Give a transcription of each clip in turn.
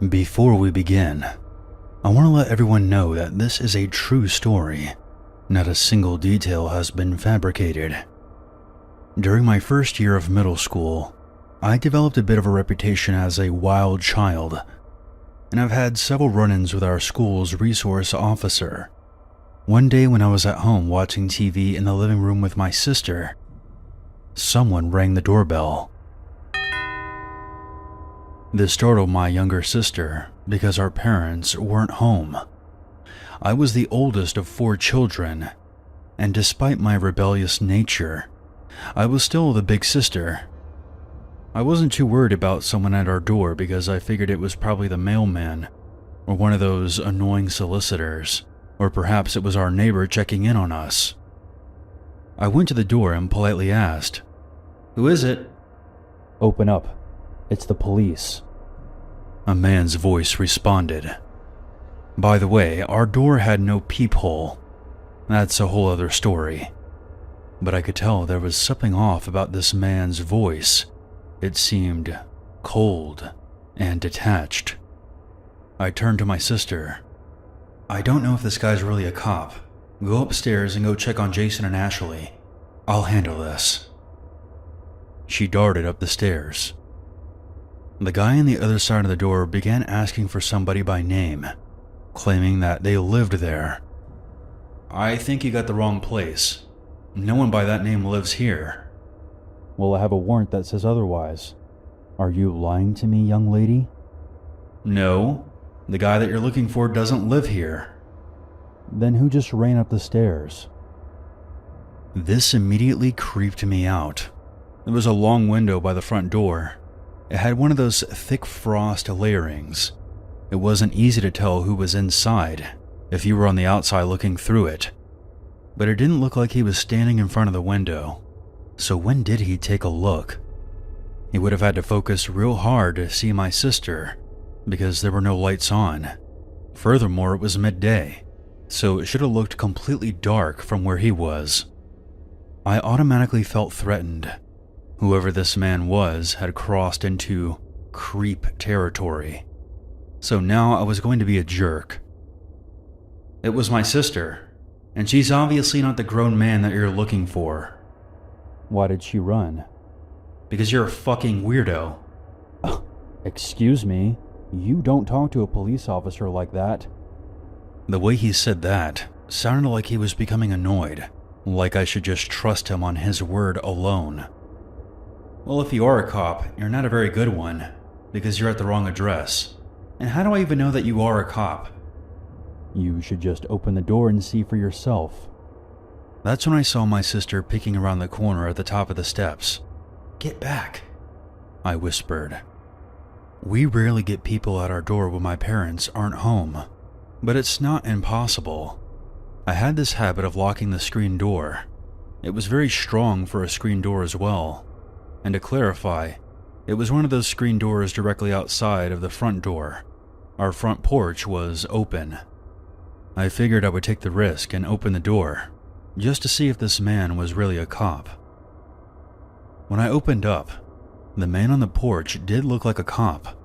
Before we begin, I want to let everyone know that this is a true story. Not a single detail has been fabricated. During my first year of middle school, I developed a bit of a reputation as a wild child, and I've had several run-ins with our school's resource officer. One day when I was at home watching TV in the living room with my sister, someone rang the doorbell. This startled my younger sister because our parents weren't home. I was the oldest of 4 children, and despite my rebellious nature, I was still the big sister. I wasn't too worried about someone at our door because I figured it was probably the mailman or one of those annoying solicitors, or perhaps it was our neighbor checking in on us. I went to the door and politely asked, "Who is it?" "Open up. It's the police." A man's voice responded. By the way, our door had no peephole. That's a whole other story. But I could tell there was something off about this man's voice. It seemed cold and detached. I turned to my sister. "I don't know if this guy's really a cop. Go upstairs and go check on Jason and Ashley. I'll handle this." She darted up the stairs. The guy on the other side of the door began asking for somebody by name, claiming that they lived there. "I think you got the wrong place. No one by that name lives here." "Well, I have a warrant that says otherwise. Are you lying to me, young lady?" "No, the guy that you're looking for doesn't live here." "Then who just ran up the stairs?" This immediately creeped me out. There was a long window by the front door. It had one of those thick frost layerings. It wasn't easy to tell who was inside if you were on the outside looking through it. But it didn't look like he was standing in front of the window. So when did he take a look? He would have had to focus real hard to see my sister because there were no lights on. Furthermore, it was midday, so it should have looked completely dark from where he was. I automatically felt threatened. Whoever this man was had crossed into creep territory. So now I was going to be a jerk. "It was my sister, and she's obviously not the grown man that you're looking for." "Why did she run?" "Because you're a fucking weirdo." "Excuse me, you don't talk to a police officer like that." The way he said that sounded like he was becoming annoyed, like I should just trust him on his word alone. "Well, if you are a cop, you're not a very good one, because you're at the wrong address. And how do I even know that you are a cop?" "You should just open the door and see for yourself." That's when I saw my sister peeking around the corner at the top of the steps. "Get back," I whispered. We rarely get people at our door when my parents aren't home, but it's not impossible. I had this habit of locking the screen door. It was very strong for a screen door as well. And to clarify, it was one of those screen doors directly outside of the front door. Our front porch was open. I figured I would take the risk and open the door, just to see if this man was really a cop. When I opened up, the man on the porch did look like a cop.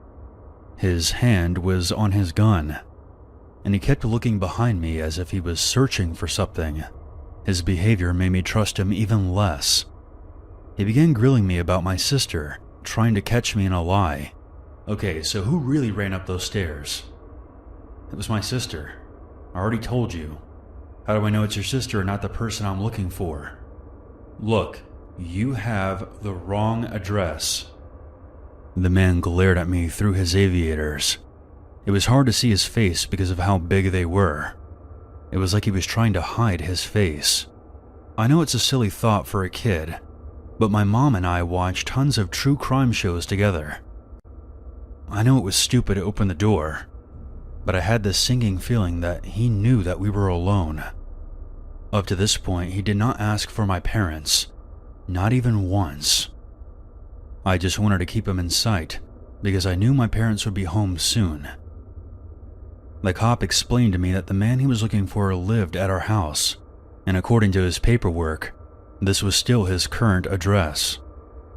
His hand was on his gun, and he kept looking behind me as if he was searching for something. His behavior made me trust him even less. He began grilling me about my sister, trying to catch me in a lie. "Okay, so who really ran up those stairs?" "It was my sister. I already told you. How do I know it's your sister and not the person I'm looking for?" "Look, you have the wrong address." The man glared at me through his aviators. It was hard to see his face because of how big they were. It was like he was trying to hide his face. I know it's a silly thought for a kid, but my mom and I watched tons of true crime shows together. I know it was stupid to open the door, but I had this sinking feeling that he knew that we were alone. Up to this point, he did not ask for my parents, not even once. I just wanted to keep him in sight because I knew my parents would be home soon. The cop explained to me that the man he was looking for lived at our house, and according to his paperwork, this was still his current address.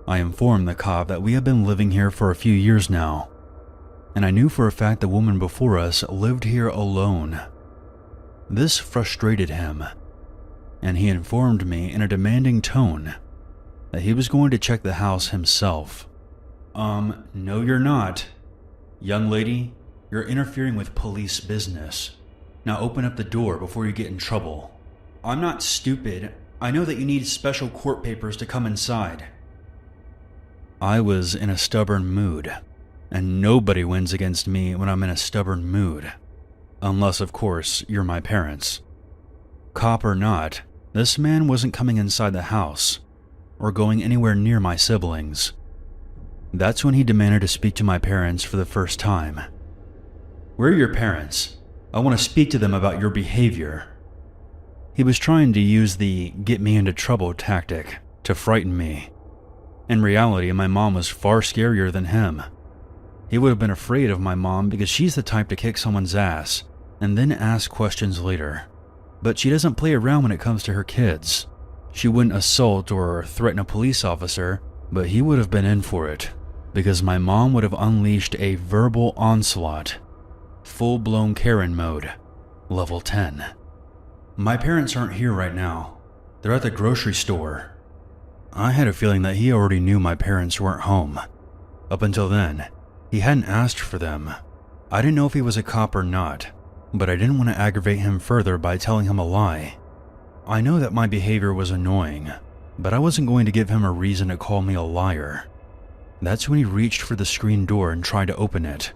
I informed the cop that we had been living here for a few years now, and I knew for a fact the woman before us lived here alone. This frustrated him, and he informed me in a demanding tone that he was going to check the house himself. No you're not. Young lady, you're interfering with police business. Now open up the door before you get in trouble. I'm not stupid. I know that you need special court papers to come inside. I was in a stubborn mood, and nobody wins against me when I'm in a stubborn mood. Unless, of course, you're my parents. Cop or not, this man wasn't coming inside the house, or going anywhere near my siblings. That's when he demanded to speak to my parents for the first time. Where are your parents? I want to speak to them about your behavior. He was trying to use the get me into trouble tactic to frighten me. In reality, my mom was far scarier than him. He would have been afraid of my mom because she's the type to kick someone's ass and then ask questions later. But she doesn't play around when it comes to her kids. She wouldn't assault or threaten a police officer, but he would have been in for it because my mom would have unleashed a verbal onslaught. Full-blown Karen mode. Level 10. My parents aren't here right now. They're at the grocery store. I had a feeling that he already knew my parents weren't home. Up until then, he hadn't asked for them. I didn't know if he was a cop or not, but I didn't want to aggravate him further by telling him a lie. I know that my behavior was annoying, but I wasn't going to give him a reason to call me a liar. That's when he reached for the screen door and tried to open it.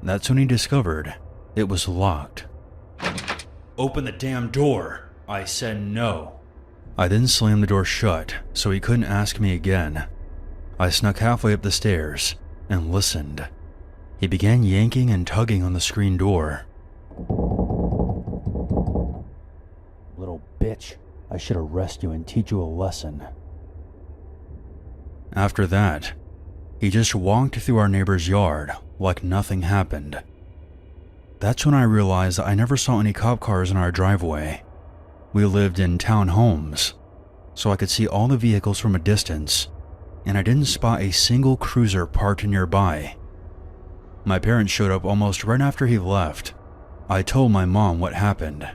That's when he discovered it was locked. Open the damn door! I said no. I then slammed the door shut so he couldn't ask me again. I snuck halfway up the stairs and listened. He began yanking and tugging on the screen door. Little bitch, I should arrest you and teach you a lesson. After that, he just walked through our neighbor's yard like nothing happened. That's when I realized that I never saw any cop cars in our driveway. We lived in townhomes, so I could see all the vehicles from a distance, and I didn't spot a single cruiser parked nearby. My parents showed up almost right after he left. I told my mom what happened.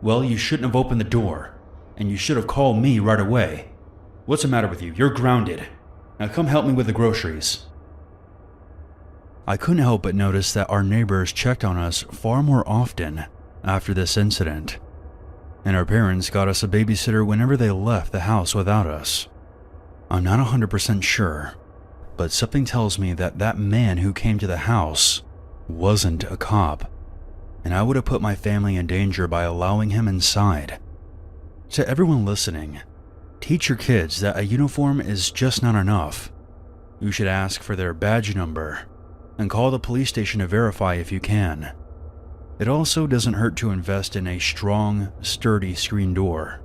Well, you shouldn't have opened the door, and you should have called me right away. What's the matter with you? You're grounded. Now come help me with the groceries. I couldn't help but notice that our neighbors checked on us far more often after this incident, and our parents got us a babysitter whenever they left the house without us. I'm not 100% sure, but something tells me that that man who came to the house wasn't a cop, and I would have put my family in danger by allowing him inside. To everyone listening, teach your kids that a uniform is just not enough. You should ask for their badge number and call the police station to verify if you can. It also doesn't hurt to invest in a strong, sturdy screen door.